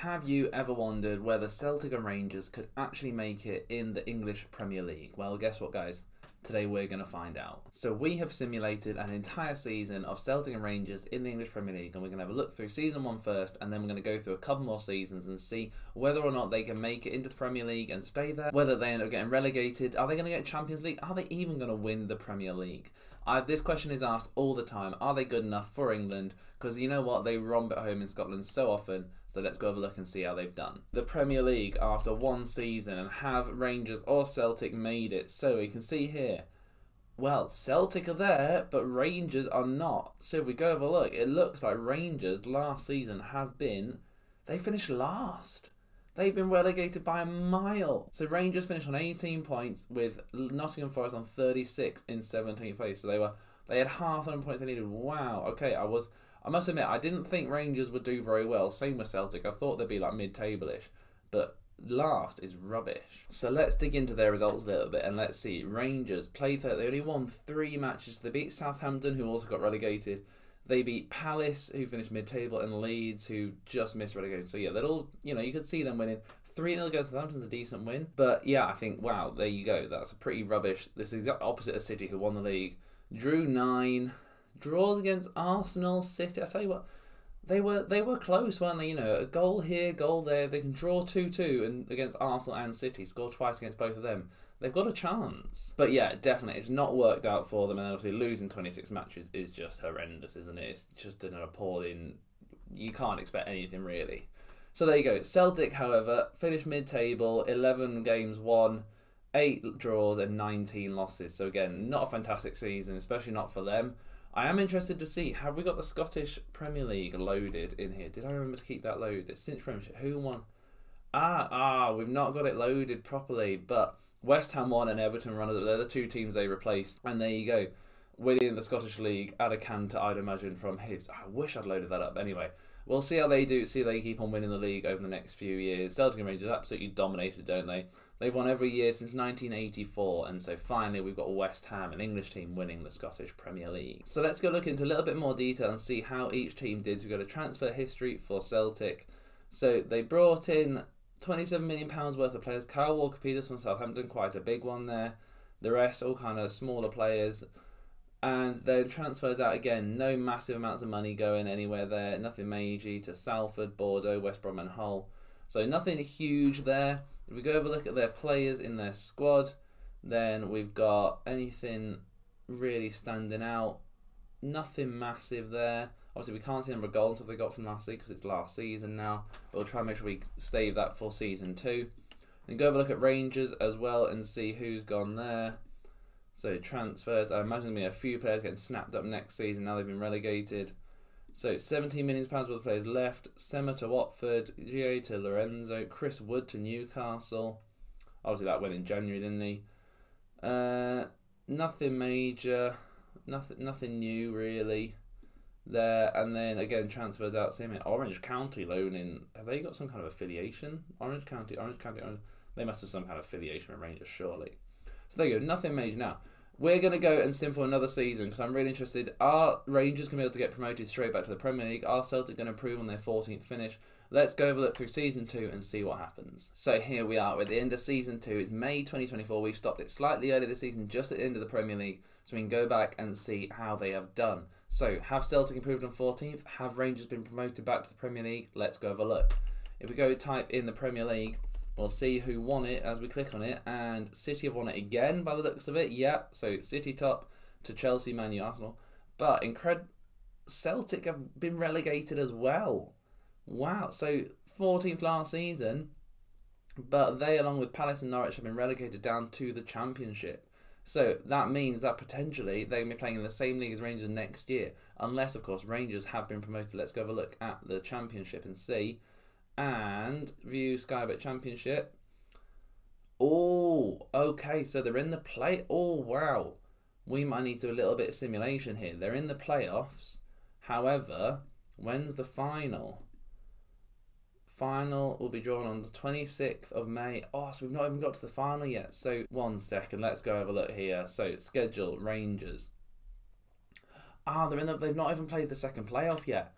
Have you ever wondered whether Celtic and Rangers could actually make it in the English Premier League? Well, guess what, guys? Today we're going to find out. So we have simulated an entire season of Celtic and Rangers in the English Premier League, and we're going to have a look through season 1 first, and then we're going to go through a couple more seasons and see whether or not they can make it into the Premier League and stay there, whether they end up getting relegated, are they going to get Champions League, are they even going to win the Premier League? This question is asked all the time. Are they good enough for England? Because you know what, they romp at home in Scotland so often. So let's go have a look and see how they've done. The Premier League after one season, and have Rangers or Celtic made it? So we can see here, well, Celtic are there, but Rangers are not. So if we go have a look, it looks like Rangers last season they finished last. They've been relegated by a mile. So Rangers finished on 18 points with Nottingham Forest on 36 in 17th place. So they had half the points they needed. Wow. Okay, I must admit, I didn't think Rangers would do very well. Same with Celtic. I thought they'd be like mid-table-ish. But last is rubbish. So let's dig into their results a little bit and let's see. Rangers played there. They only won 3 matches. They beat Southampton, who also got relegated. They beat Palace, who finished mid-table, and Leeds, who just missed relegation. So yeah, they're all, you could see them winning. 3-0 against Southampton's a decent win. But yeah, I think, wow, there you go. That's a pretty rubbish. This is the exact opposite of City, who won the league. Drew 9. Draws against Arsenal, City. I tell you what, they were close, weren't they? A goal here, goal there. They can draw 2-2 and against Arsenal and City, score twice against both of them. They've got a chance. But yeah, definitely, it's not worked out for them, and obviously losing 26 matches is just horrendous, isn't it? It's just an appalling. You can't expect anything really. So there you go. Celtic, however, finished mid-table, 11 games won, 8 draws and 19 losses. So again, not a fantastic season, especially not for them. I am interested to see, have we got the Scottish Premier League loaded in here? Did I remember to keep that loaded? Since Premiership, who won? We've not got it loaded properly, but West Ham won and Everton run. They're the 2 teams they replaced, and there you go. Winning the Scottish League at a canter, I'd imagine, from Hibs. I wish I'd loaded that up. Anyway, we'll see how they do, see if they keep on winning the league over the next few years. Celtic and Rangers absolutely dominated, don't they? They've won every year since 1984, and so finally we've got West Ham, an English team, winning the Scottish Premier League. So let's go look into a little bit more detail and see how each team did. So we've got a transfer history for Celtic. So they brought in £27 million worth of players. Kyle Walker-Peters from Southampton, quite a big one there. The rest all kind of smaller players. And then transfers out again, no massive amounts of money going anywhere there. Nothing major to Salford, Bordeaux, West Brom and Hull. So nothing huge there. If we go have a look at their players in their squad, then we've got anything really standing out. Nothing massive there. Obviously, we can't see the number of goals that they got from last season because it's last season now. But we'll try and make sure we save that for season 2. Then go have a look at Rangers as well and see who's gone there. So transfers, I imagine there'll be a few players getting snapped up next season. Now they've been relegated. So £17 million worth of players left. Sema to Watford, Gio to Lorenzo, Chris Wood to Newcastle. Obviously that went in January, didn't he? Nothing major, nothing new really there. And then again transfers out. Same in Orange County loaning. Have they got some kind of affiliation? Orange County. They must have some kind of affiliation with Rangers, surely. So there you go. Nothing major now. We're going to go and sim for another season because I'm really interested. Are Rangers going to be able to get promoted straight back to the Premier League? Are Celtic going to improve on their 14th finish? Let's go have a look through Season 2 and see what happens. So here we are at the end of Season 2. It's May 2024. We've stopped it slightly early this season, just at the end of the Premier League, so we can go back and see how they have done. So, have Celtic improved on 14th? Have Rangers been promoted back to the Premier League? Let's go have a look. If we go type in the Premier League, we'll see who won it as we click on it, and City have won it again by the looks of it. Yeah, so City top to Chelsea, Man U, Arsenal. But Celtic have been relegated as well. Wow, so 14th last season, but they, along with Palace and Norwich, have been relegated down to the Championship. So that means that potentially they're going to be playing in the same league as Rangers next year, unless, of course, Rangers have been promoted. Let's go have a look at the Championship and see. And view Sky Bet Championship. Oh, okay, so they're in the play. Oh, wow. We might need to do a little bit of simulation here. They're in the playoffs. However, when's the final? Final will be drawn on the 26th of May. Oh, so we've not even got to the final yet. So, 1 second. Let's go have a look here. So, schedule, Rangers. They've not even played the second playoff yet.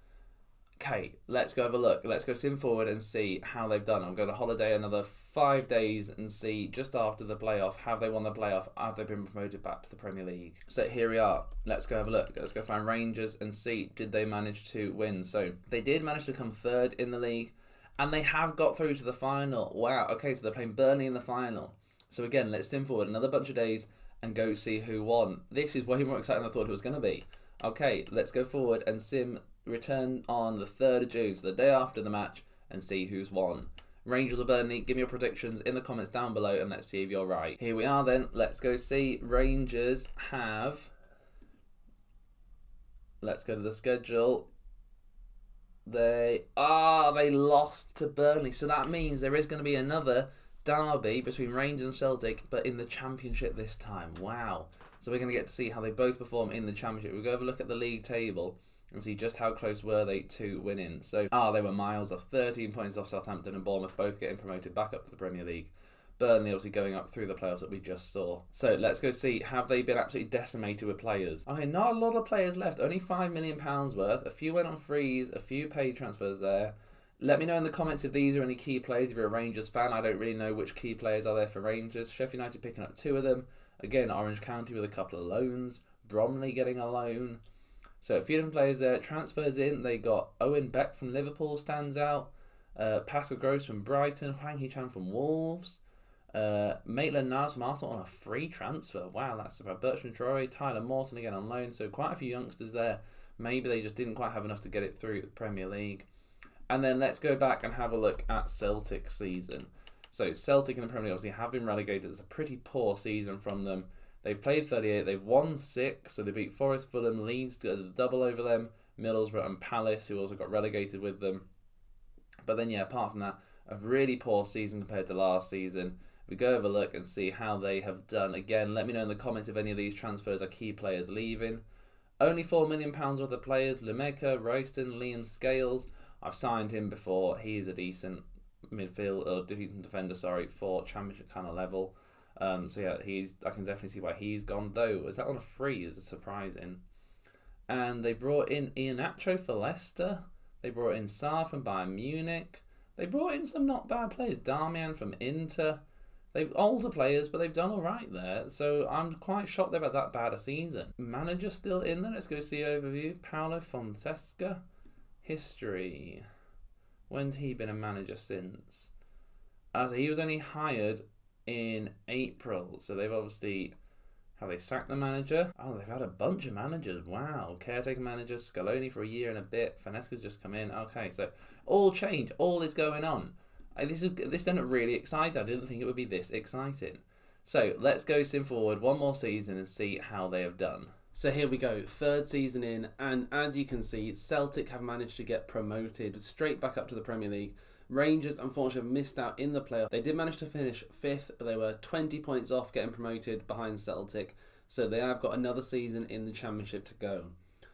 Okay, let's go have a look. Let's go sim forward and see how they've done. I'm going to holiday another 5 days and see just after the playoff, have they won the playoff? Have they been promoted back to the Premier League? So here we are. Let's go have a look. Let's go find Rangers and see, did they manage to win? So they did manage to come third in the league and they have got through to the final. Wow, okay, so they're playing Burnley in the final. So again, let's sim forward another bunch of days and go see who won. This is way more exciting than I thought it was going to be. Okay, let's go forward and sim return on the 3rd of June, so the day after the match, and see who's won. Rangers or Burnley, give me your predictions in the comments down below and let's see if you're right. Here we are then, let's go see. Rangers have... Let's go to the schedule. They lost to Burnley, so that means there is going to be another derby between Rangers and Celtic, but in the Championship this time. Wow. So we're going to get to see how they both perform in the Championship. We'll go have a look at the league table and see just how close were they to winning. So, they were miles off, 13 points off Southampton and Bournemouth, both getting promoted back up to the Premier League. Burnley obviously going up through the playoffs that we just saw. So let's go see, have they been absolutely decimated with players? Okay, not a lot of players left, only £5 million worth. A few went on frees, a few paid transfers there. Let me know in the comments if these are any key players. If you're a Rangers fan, I don't really know which key players are there for Rangers. Sheffield United picking up 2 of them. Again, Orange County with a couple of loans. Bromley getting a loan. So a few different players there. Transfers in, they got Owen Beck from Liverpool stands out. Pascal Gross from Brighton. Hwang Hee-chan from Wolves. Maitland-Niles from Arsenal on a free transfer. Wow, that's surprising. Bertrand Traore, Tyler Morton again on loan. So quite a few youngsters there. Maybe they just didn't quite have enough to get it through the Premier League. And then let's go back and have a look at Celtic's season. So Celtic in the Premier League obviously have been relegated. It's a pretty poor season from them. They've played 38, they've won 6, so they beat Forest, Fulham, Leeds, got a double over them, Middlesbrough and Palace, who also got relegated with them. But then, yeah, apart from that, a really poor season compared to last season. We go have a look and see how they have done. Again, let me know in the comments if any of these transfers are key players leaving. Only £4 million worth of players, Lemeka, Royston, Liam Scales. I've signed him before. He is a decent midfield, or decent defender, sorry, for Championship kind of level. So yeah, I can definitely see why he's gone. Though, is that on a free? Is surprising. And they brought in Iheanacho for Leicester. They brought in Sarr from Bayern Munich. They brought in some not bad players. Darmian from Inter. They've older players, but they've done all right there. So I'm quite shocked they've had that bad a season. Manager still in there. Let's go see overview. Paulo Fonseca. History. When's he been a manager since? So he was only hired in April, so they've obviously, have they sacked the manager? Oh, they've had a bunch of managers. Wow. Caretaker manager, Scaloni for a year and a bit. Finesca's just come in. Okay, so all change, all is going on. This isn't really exciting. I didn't think it would be this exciting. So let's go sim forward one more season and see how they have done. So here we go, 3rd season in, and as you can see, Celtic have managed to get promoted straight back up to the Premier League. Rangers, unfortunately, have missed out in the playoff. They did manage to finish 5th, but they were 20 points off getting promoted behind Celtic. So they have got another season in the Championship to go.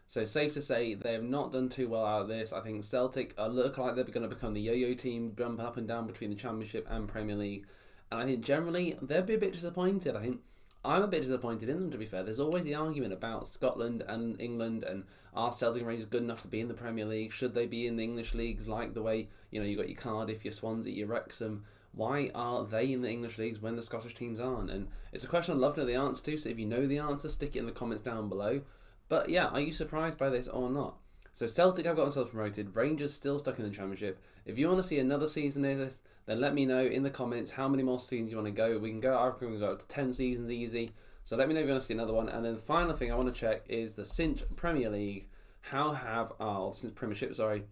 So safe to say, they have not done too well out of this. I think Celtic look like they're going to become the yo-yo team, jumping up and down between the Championship and Premier League. And I think generally, they'll be a bit disappointed. I think I'm a bit disappointed in them, to be fair. There's always the argument about Scotland and England, and are Celtic and Rangers good enough to be in the Premier League? Should they be in the English leagues, like the way, you know, you got your Cardiff, your Swansea, your Wrexham? Why are they in the English leagues when the Scottish teams aren't? And it's a question I'd love to know the answer to, so if you know the answer, stick it in the comments down below. But yeah, are you surprised by this or not? So Celtic have got themselves promoted, Rangers still stuck in the Championship. If you want to see another season of this, then let me know in the comments how many more seasons you want to go. We can go, I reckon we can go up to 10 seasons easy. So let me know if you want to see another one. And then the final thing I want to check is the Cinch Premier League. Cinch Premiership, sorry.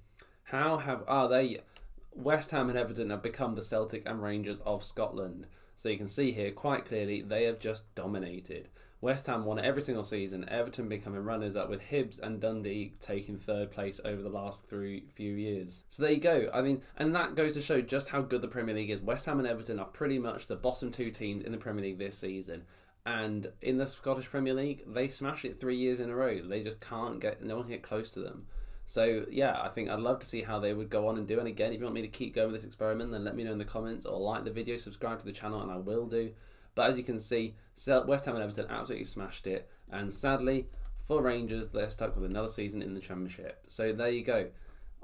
West Ham and Everton have become the Celtic and Rangers of Scotland. So you can see here quite clearly they have just dominated. West Ham won every single season, Everton becoming runners-up with Hibs and Dundee taking 3rd place over the last few years. So there you go. I mean, and that goes to show just how good the Premier League is. West Ham and Everton are pretty much the bottom 2 teams in the Premier League this season. And in the Scottish Premier League, they smashed it 3 years in a row. They just can't get, no one can get close to them. So yeah, I think I'd love to see how they would go on and do. And again, if you want me to keep going with this experiment, then let me know in the comments, or like the video, subscribe to the channel, and I will do. But as you can see, West Ham and Everton absolutely smashed it. And sadly, for Rangers, they're stuck with another season in the Championship. So there you go.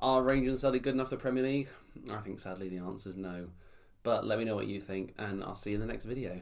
Are Rangers and Celtic good enough for the Premier League? I think sadly the answer is no. But let me know what you think, and I'll see you in the next video.